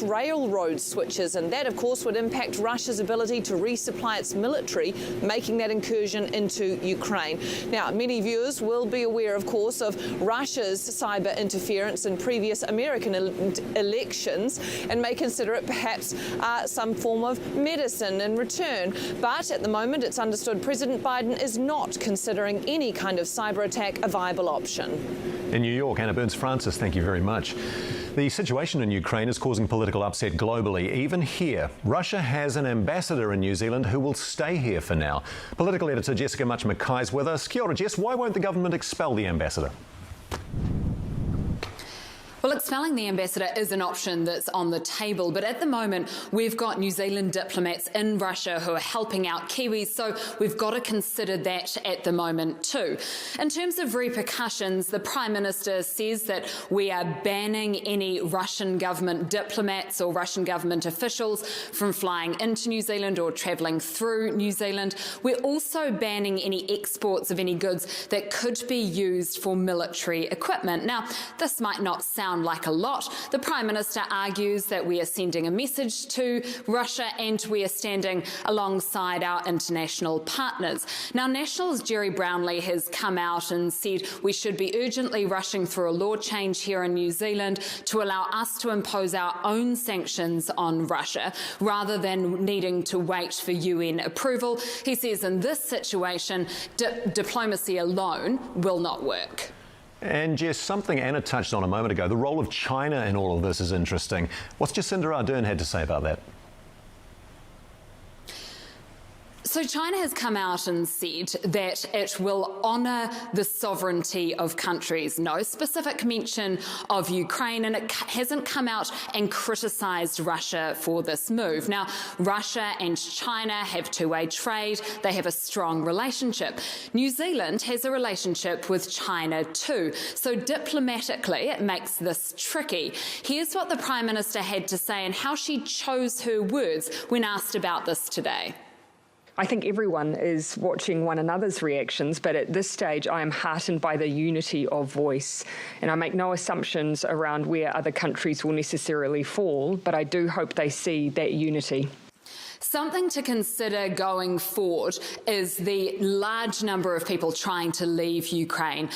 railroad switches, and that of course would impact Russia's ability to resupply its military, making that incursion into Ukraine. Now, many viewers will be aware, of course, of Russia's cyber interference in previous American elections and may consider it perhaps some form of medicine in return. But at the moment, it's understood President Biden is not considering any kind of cyber attack a viable option. In New York, Anna Burns-Francis, thank you very much. The situation in Ukraine is causing political upset globally. Even here, Russia has an ambassador in New Zealand who will stay here for now. Political editor Jessica Much-Mackay is with us. Kia ora, Jess. Why won't the government expel the ambassador? Well, expelling the ambassador is an option that's on the table, but at the moment we've got New Zealand diplomats in Russia who are helping out Kiwis, so we've got to consider that at the moment too. In terms of repercussions, the Prime Minister says that we are banning any Russian government diplomats or Russian government officials from flying into New Zealand or travelling through New Zealand. We're also banning any exports of any goods that could be used for military equipment. Now, this might not sound like a lot. The Prime Minister argues that we are sending a message to Russia and we are standing alongside our international partners. Now, National's Jerry Brownlee has come out and said we should be urgently rushing through a law change here in New Zealand to allow us to impose our own sanctions on Russia rather than needing to wait for UN approval. He says in this situation, diplomacy alone will not work. And Jess, something Anna touched on a moment ago, the role of China in all of this is interesting. What's Jacinda Ardern had to say about that? So China has come out and said that it will honour the sovereignty of countries. No specific mention of Ukraine, and it hasn't come out and criticised Russia for this move. Now, Russia and China have two-way trade. They have a strong relationship. New Zealand has a relationship with China too. So diplomatically, it makes this tricky. Here's what the Prime Minister had to say and how she chose her words when asked about this today. I think everyone is watching one another's reactions, but at this stage I am heartened by the unity of voice. And I make no assumptions around where other countries will necessarily fall, but I do hope they see that unity. Something to consider going forward is the large number of people trying to leave Ukraine.